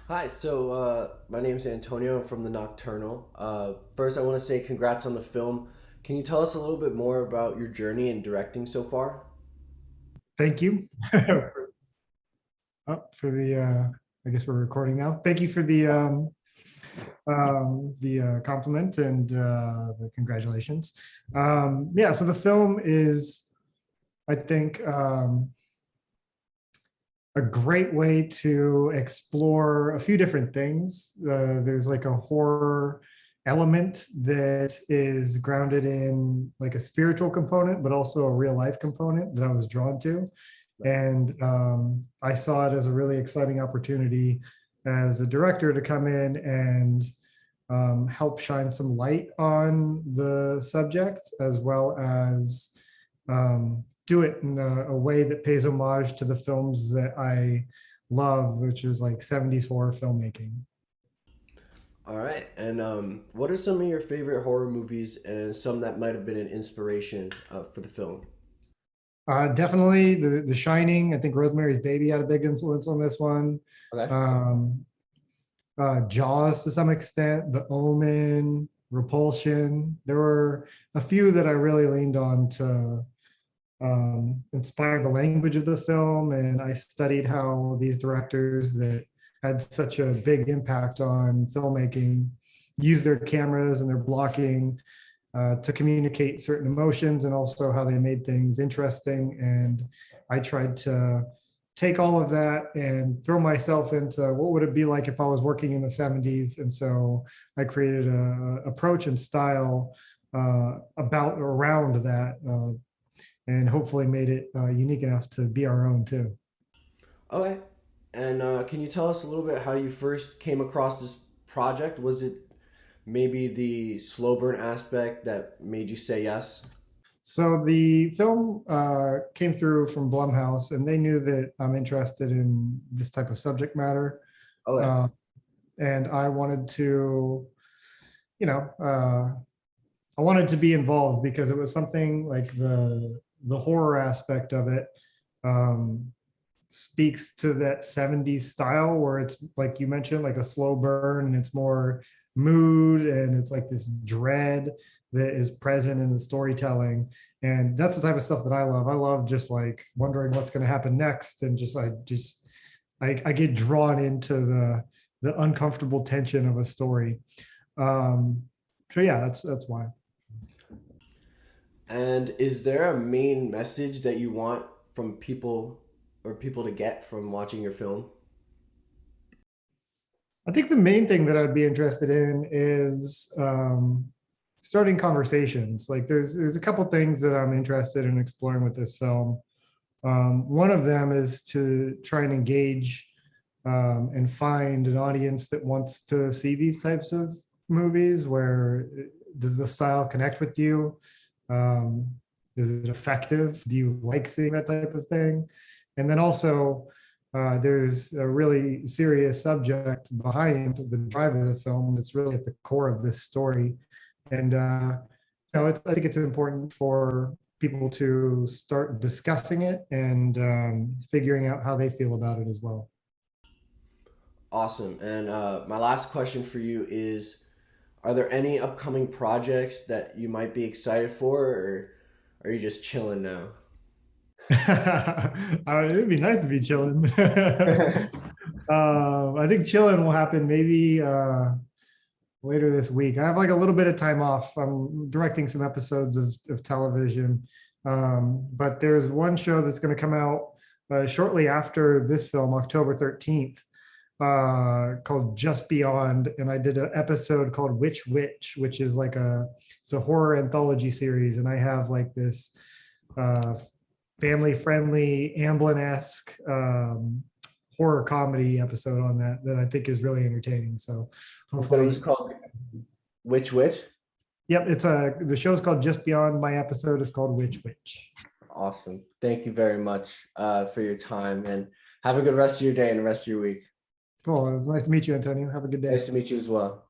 Hi, my name's Antonio. I'm from the Nocturnal. First, I want to say congrats on the film. Can you tell us a little bit more about your journey in directing so far? Thank you for the, I guess we're recording now. Thank you for the compliment and the congratulations. Yeah, so the film is, I think, a great way to explore a few different things. There's like a horror element that is grounded in like a spiritual component, but also a real life component that I was drawn to. And I saw it as a really exciting opportunity as a director to come in and help shine some light on the subject, as well as do it in a way that pays homage to the films that I love, which is like 70s horror filmmaking. All right, and what are some of your favorite horror movies and some that might have been an inspiration for the film? Definitely the Shining. I think Rosemary's Baby had a big influence on this one. Okay. Um, Jaws to some extent, The Omen, Repulsion. There were a few that I really leaned on to inspire the language of the film. And I studied how these directors that had such a big impact on filmmaking use their cameras and their blocking to communicate certain emotions, and also how they made things interesting. And I tried to take all of that and throw myself into what would it be like if I was working in the 70s. And so I created a approach and style about around that, and hopefully made it unique enough to be our own too. Okay, and can you tell us a little bit how you first came across this project? Was it maybe the slow burn aspect that made you say yes? So the film came through from Blumhouse, and they knew that I'm interested in this type of subject matter. Okay. Uh, and I wanted to, you know, I wanted to be involved because it was something like the horror aspect of it um, speaks to that 70s style where it's like you mentioned, like a slow burn, and it's more mood, and it's like this dread that is present in the storytelling. And that's the type of stuff that I love. I love just like wondering what's going to happen next, and I get drawn into the uncomfortable tension of a story. Um, so yeah, that's why. And is there a main message that you want from people or people to get from watching your film? I think the main thing that I'd be interested in is starting conversations. Like there's a couple things that I'm interested in exploring with this film. One of them is to try and engage and find an audience that wants to see these types of movies. Where does the style connect with you? Um, is it effective? Do you like seeing that type of thing? And then also, there's a really serious subject behind the drive of the film that's really at the core of this story. And I think it's important for people to start discussing it and figuring out how they feel about it as well. Awesome. And my last question for you is, are there any upcoming projects that you might be excited for, or are you just chilling now? It'd be nice to be chilling. I think chilling will happen maybe later this week. I have like a little bit of time off. I'm directing some episodes of television. But there's one show that's going to come out shortly after this film, October 13th, called Just Beyond. And I did an episode called which is like it's a horror anthology series. And I have like this uh, family friendly, Amblin-esque horror comedy episode on that I think is really entertaining. So You said it was hopefully, called Which? yep, the show's called Just Beyond. My episode is called Which. Awesome. Thank you very much for your time, and have a good rest of your day and the rest of your week. Cool. It was nice to meet you, Antonio. Have a good day. Nice to meet you as well.